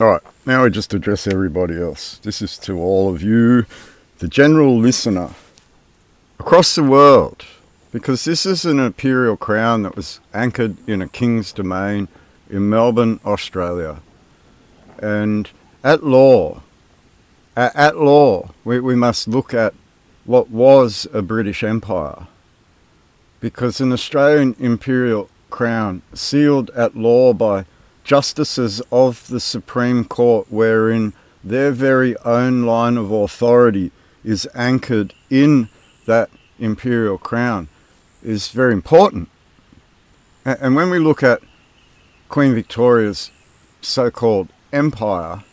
Alright, now I just address everybody else. This is to all of you, the general listener, across the world, because this is an imperial crown that was anchored in a king's domain in Melbourne, Australia. And at law, we must look at what was a British Empire, because an Australian imperial crown sealed at law by justices of the Supreme Court, wherein their very own line of authority is anchored in that imperial crown, is very important. And when we look at Queen Victoria's so-called empire,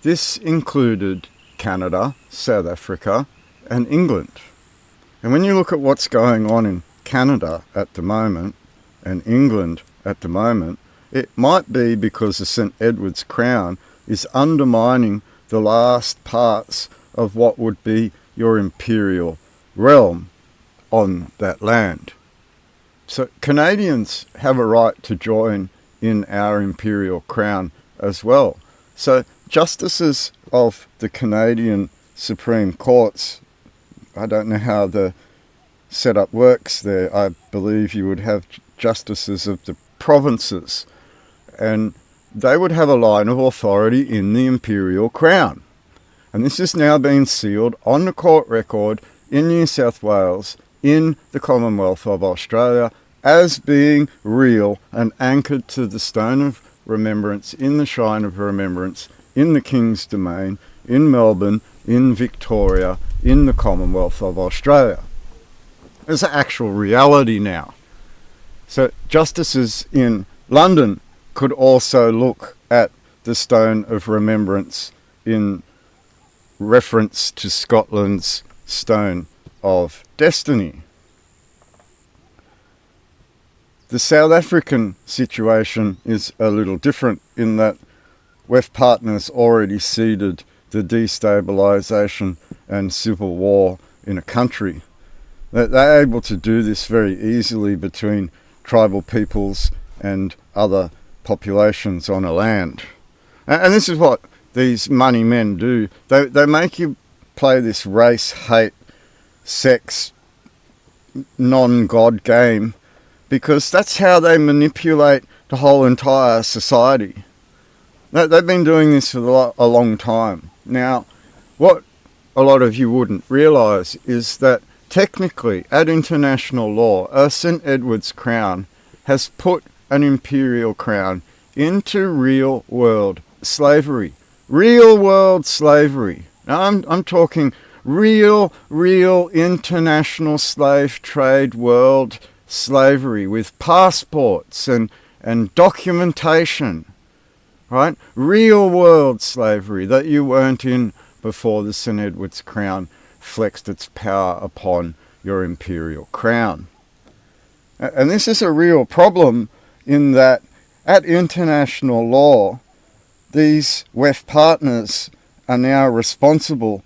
this included Canada, South Africa, and England. And when you look at what's going on in Canada at the moment, and England at the moment, it might be because the St. Edward's crown is undermining the last parts of what would be your imperial realm on that land. So Canadians have a right to join in our imperial crown as well. So justices of the Canadian Supreme Courts, I don't know how the setup works there. I believe you would have justices of the provinces, and they would have a line of authority in the imperial crown. And this is now being sealed on the court record in New South Wales, in the Commonwealth of Australia, as being real and anchored to the stone of remembrance, in the shrine of remembrance, in the King's Domain, in Melbourne, in Victoria, in the Commonwealth of Australia. It's an actual reality now. So justices in London could also look at the stone of remembrance in reference to Scotland's stone of destiny. The South African situation is a little different in that Wef partners already ceded the destabilisation and civil war in a country. They're able to do this very easily between tribal peoples and other populations on a land. And this is what these money men do. They make you play this race, hate, sex, non-God game, because that's how they manipulate the whole entire society. They've been doing this for a long time. Now, what a lot of you wouldn't realise is that technically, at international law, a St. Edward's crown has put an imperial crown into real-world slavery. Real-world slavery. Now, I'm talking real international slave trade world slavery with passports and documentation, right? Real-world slavery that you weren't in before the St. Edward's crown flexed its power upon your imperial crown. And this is a real problem in that at international law, these Wef partners are now responsible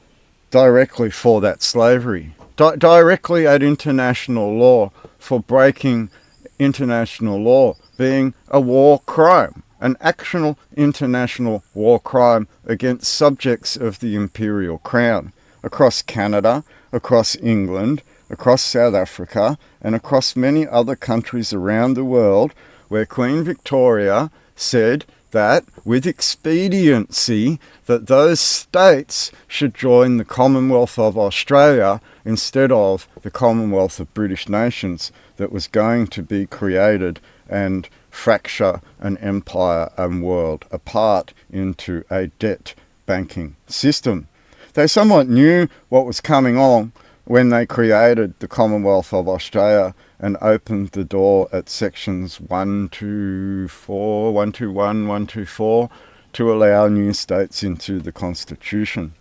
directly for that slavery. Directly at international law for breaking international law, being a war crime, an actual international war crime against subjects of the imperial crown, across Canada, across England, across South Africa, and across many other countries around the world, where Queen Victoria said that, with expediency, that those states should join the Commonwealth of Australia instead of the Commonwealth of British Nations that was going to be created and fracture an empire and world apart into a debt banking system. They somewhat knew what was coming on when they created the Commonwealth of Australia and opened the door at sections 124, 121, 124 to allow new states into the Constitution.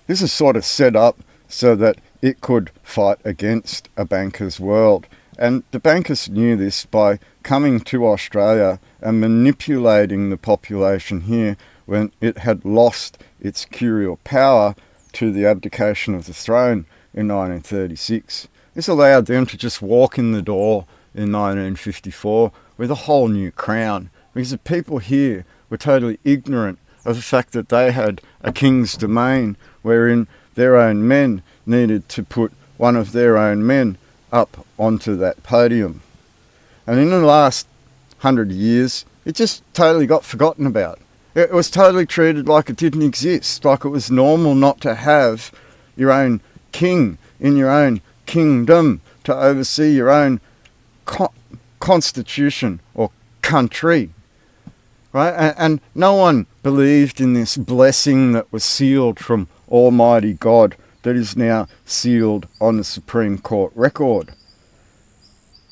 This is sort of set up so that it could fight against a banker's world. And the bankers knew this by coming to Australia and manipulating the population here when it had lost its curial power to the abdication of the throne in 1936. This allowed them to just walk in the door in 1954 with a whole new crown, because the people here were totally ignorant of the fact that they had a king's domain wherein their own men needed to put one of their own men up onto that podium. And in the last 100 years, it just totally got forgotten about. It was totally treated like it didn't exist, like it was normal not to have your own king in your own kingdom to oversee your own constitution or country. Right? And no one believed in this blessing that was sealed from Almighty God that is now sealed on the Supreme Court record.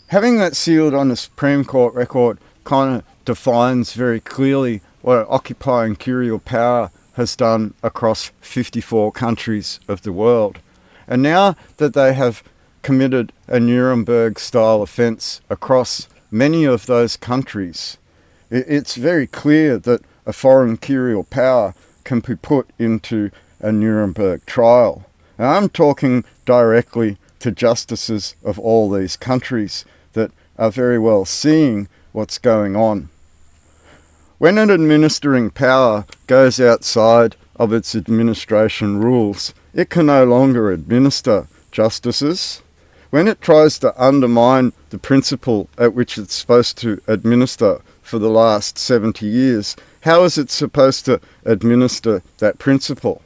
Having that sealed on the Supreme Court record kind of defines very clearly what occupying curial power has done across 54 countries of the world. And now that they have committed a Nuremberg-style offence across many of those countries, it's very clear that a foreign curial power can be put into a Nuremberg trial. And I'm talking directly to justices of all these countries that are very well seeing what's going on. When an administering power goes outside of its administration rules, it can no longer administer justices. When it tries to undermine the principle at which it's supposed to administer for the last 70 years, how is it supposed to administer that principle?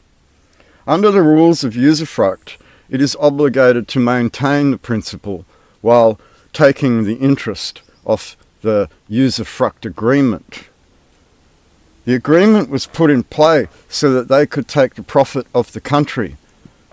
Under the rules of usufruct, it is obligated to maintain the principle while taking the interest of the usufruct agreement. The agreement was put in play so that they could take the profit of the country.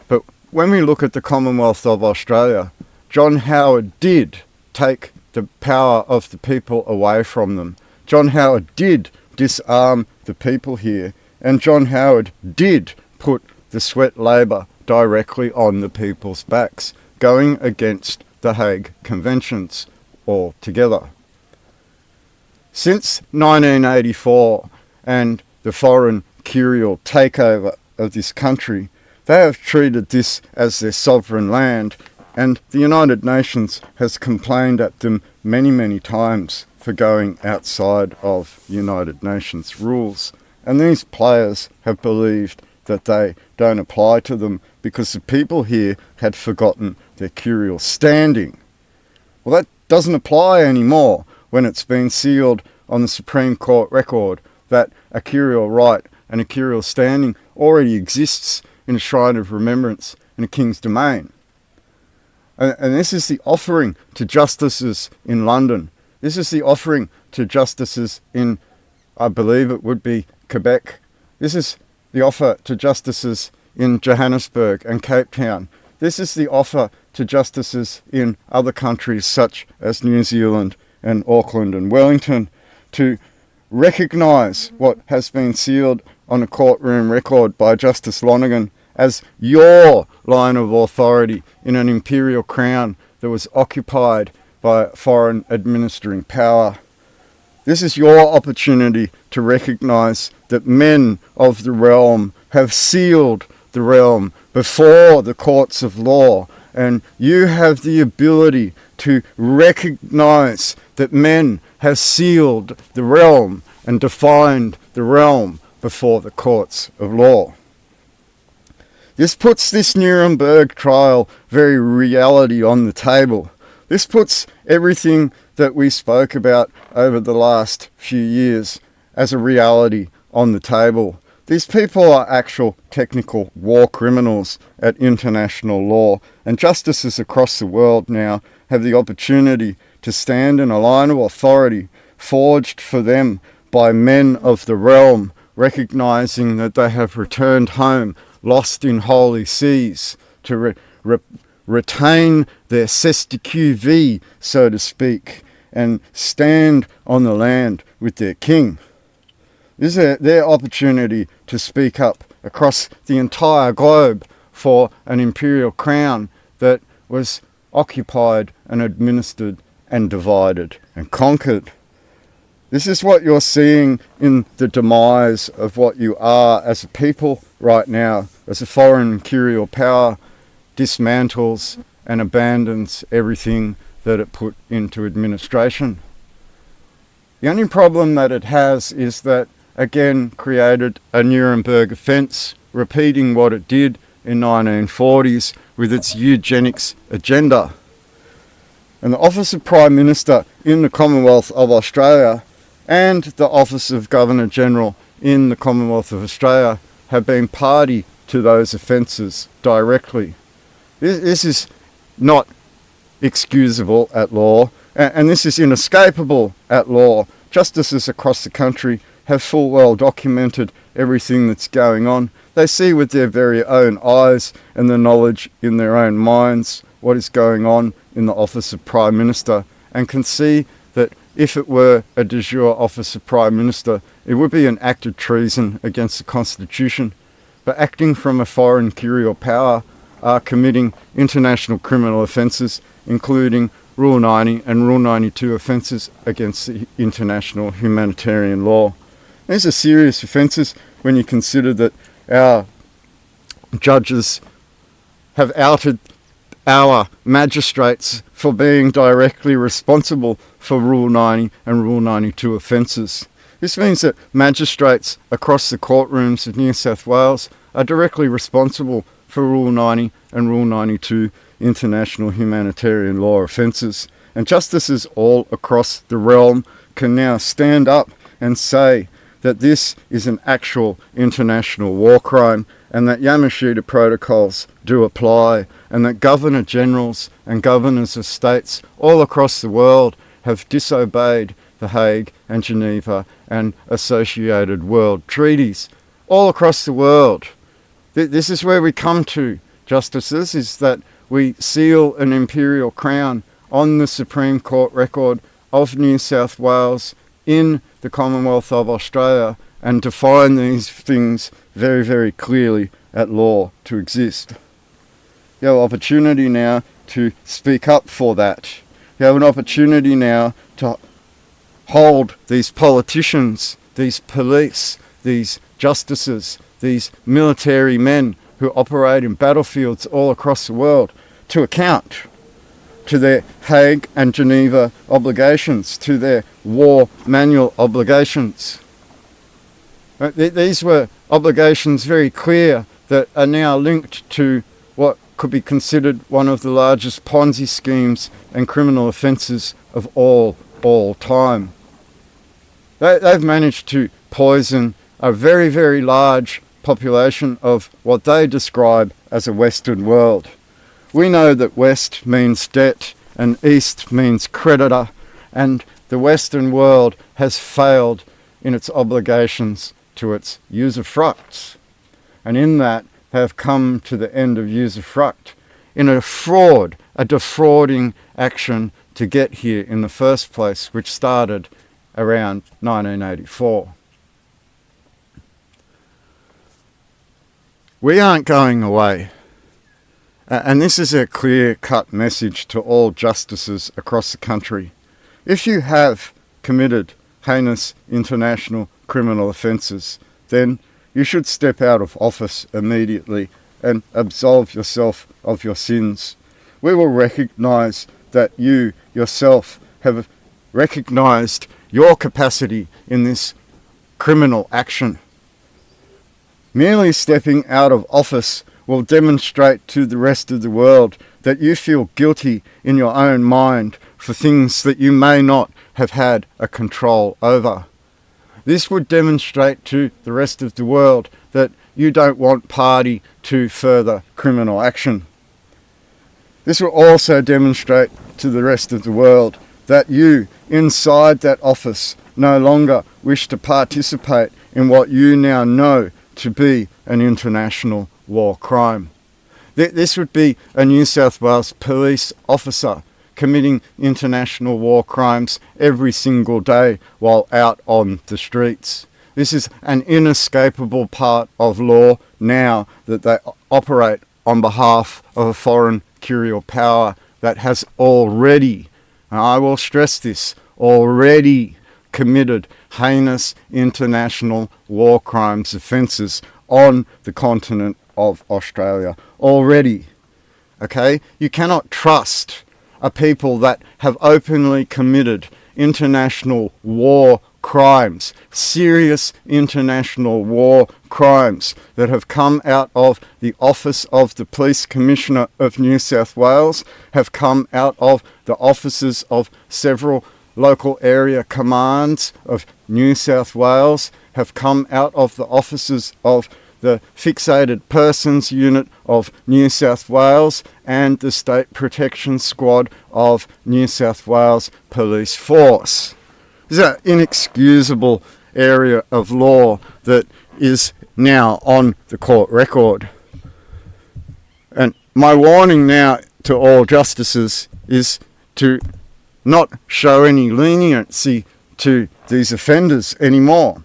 But when we look at the Commonwealth of Australia, John Howard did take the power of the people away from them. John Howard did disarm the people here, and John Howard did put the sweat labour directly on the people's backs, going against the Hague Conventions altogether. Since 1984 and the foreign curial takeover of this country, they have treated this as their sovereign land, and the United Nations has complained at them many, many times for going outside of United Nations rules. And these players have believed that they don't apply to them because the people here had forgotten their curial standing. Well, that doesn't apply anymore when it's been sealed on the Supreme Court record that a curial right and a curial standing already exists in a shrine of remembrance in a king's domain. And this is the offering to justices in London. This is the offering to justices in, I believe it would be Quebec. This is the offer to justices in Johannesburg and Cape Town. This is the offer to justices in other countries such as New Zealand and Auckland and Wellington to recognise what has been sealed on a courtroom record by Justice Lonergan as your line of authority in an imperial crown that was occupied by foreign administering power. This is your opportunity to recognise that men of the realm have sealed the realm before the courts of law, and you have the ability to recognise that men have sealed the realm and defined the realm before the courts of law. This puts this Nuremberg trial very reality on the table. This puts everything that we spoke about over the last few years as a reality on the table. These people are actual technical war criminals at international law, and justices across the world now have the opportunity to stand in a line of authority forged for them by men of the realm, recognising that they have returned home lost in holy seas to retain their cestui, so to speak, and stand on the land with their king. This is their opportunity to speak up across the entire globe for an imperial crown that was occupied and administered and divided and conquered. This is what you're seeing in the demise of what you are as a people right now, as a foreign curial power dismantles and abandons everything that it put into administration. The only problem that it has is that again created a Nuremberg offence, repeating what it did in 1940s with its eugenics agenda. And the Office of Prime Minister in the Commonwealth of Australia and the Office of Governor-General in the Commonwealth of Australia have been party to those offences directly. This is not excusable at law, and this is inescapable at law. Justices across the country have full well documented everything that's going on. They see with their very own eyes and the knowledge in their own minds what is going on in the Office of Prime Minister, and can see that if it were a de jure Office of Prime Minister, it would be an act of treason against the Constitution. But acting from a foreign imperial power are committing international criminal offences, including Rule 90 and Rule 92 offences against the international humanitarian law. These are serious offences when you consider that our judges have outed our magistrates for being directly responsible for Rule 90 and Rule 92 offences. This means that magistrates across the courtrooms of New South Wales are directly responsible for Rule 90 and Rule 92 international humanitarian law offences. And justices all across the realm can now stand up and say that this is an actual international war crime, and that Yamashita protocols do apply, and that Governor-Generals and governors of states all across the world have disobeyed The Hague and Geneva and associated world treaties all across the world. This is where we come to, justices, is that we seal an imperial crown on the Supreme Court record of New South Wales in the Commonwealth of Australia and define these things very, very clearly at law to exist. You have an opportunity now to speak up for that. You have an opportunity now to hold these politicians, these police, these justices, these military men who operate in battlefields all across the world to account, to their Hague and Geneva obligations, to their war manual obligations. These were obligations very clear that are now linked to what could be considered one of the largest Ponzi schemes and criminal offences of all time. They've managed to poison a very, very large population of what they describe as a Western world. We know that West means debt and East means creditor, and the Western world has failed in its obligations to its usufructs. And in that, they have come to the end of usufruct in a fraud, a defrauding action to get here in the first place, which started around 1984. We aren't going away. And this is a clear-cut message to all justices across the country. If you have committed heinous international criminal offences, then you should step out of office immediately and absolve yourself of your sins. We will recognise that you yourself have recognised your capacity in this criminal action. Merely stepping out of office will demonstrate to the rest of the world that you feel guilty in your own mind for things that you may not have had a control over. This would demonstrate to the rest of the world that you don't want party to further criminal action. This will also demonstrate to the rest of the world that you, inside that office, no longer wish to participate in what you now know to be an international war crime. This would be a New South Wales police officer committing international war crimes every single day while out on the streets. This is an inescapable part of law now that they operate on behalf of a foreign imperial power that has already, and I will stress this, already committed heinous international war crimes offences on the continent of Australia already. Okay? You cannot trust a people that have openly committed international war crimes, serious international war crimes that have come out of the Office of the Police Commissioner of New South Wales, have come out of the offices of several local area commands of New South Wales, have come out of the offices of the Fixated Persons Unit of New South Wales and the State Protection Squad of New South Wales Police Force. This is an inexcusable area of law that is now on the court record. And my warning now to all justices is to not show any leniency to these offenders anymore.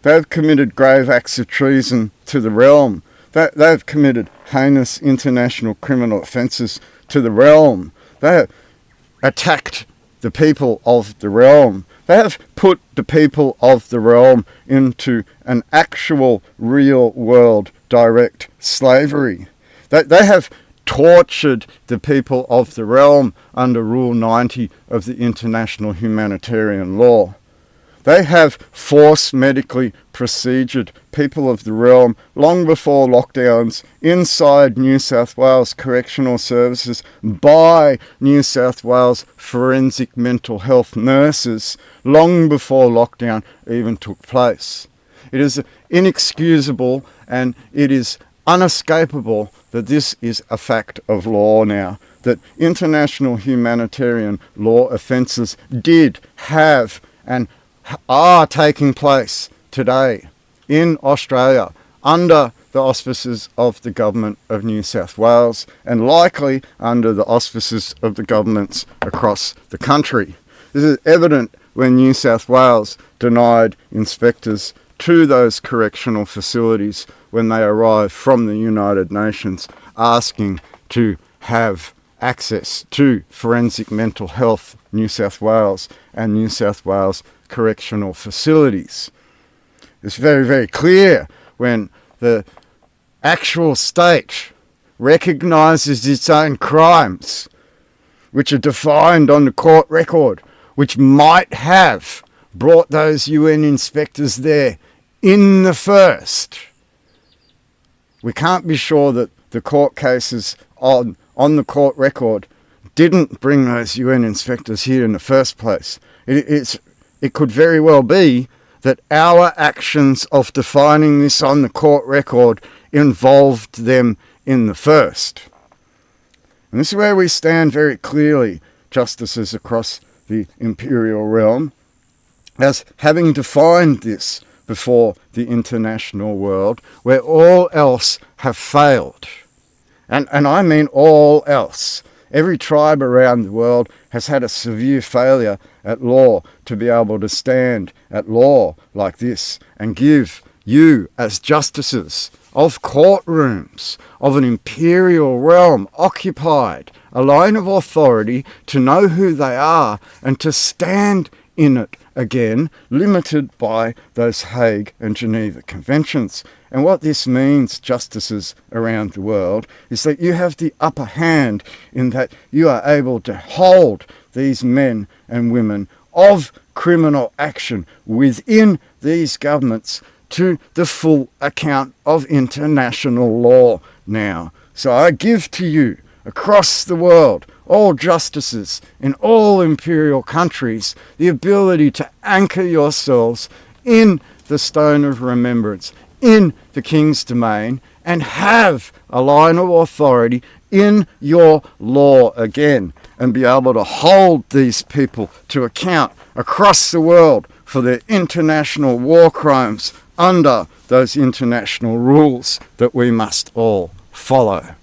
They've committed grave acts of treason to the realm. They've committed heinous international criminal offences to the realm. They have attacked the people of the realm. They have put the people of the realm into an actual real world direct slavery. They have tortured the people of the realm under Rule 90 of the international humanitarian law. They have force medically procedured people of the realm long before lockdowns inside New South Wales Correctional Services by New South Wales forensic mental health nurses long before lockdown even took place. It is inexcusable and it is unescapable that this is a fact of law now, that international humanitarian law offences did have and are taking place today in Australia under the auspices of the Government of New South Wales and likely under the auspices of the governments across the country. This is evident when New South Wales denied inspectors to those correctional facilities when they arrived from the United Nations asking to have access to forensic mental health New South Wales and New South Wales correctional facilities. It's very, very clear when the actual state recognises its own crimes, which are defined on the court record, which might have brought those UN inspectors there in the first. We can't be sure that the court cases on the court record didn't bring those UN inspectors here in the first place. It could very well be that our actions of defining this on the court record involved them in the first. And this is where we stand very clearly, justices across the imperial realm, as having defined this before the international world, where all else have failed. And I mean all else. Every tribe around the world has had a severe failure at law to be able to stand at law like this and give you as justices of courtrooms of an imperial realm occupied a line of authority to know who they are and to stand in it again, limited by those Hague and Geneva Conventions. And what this means, justices around the world, is that you have the upper hand in that you are able to hold these men and women of criminal action within these governments to the full account of international law now. So I give to you, across the world, all justices in all imperial countries, the ability to anchor yourselves in the stone of remembrance, in the King's domain, and have a line of authority in your law again, and be able to hold these people to account across the world for their international war crimes under those international rules that we must all follow.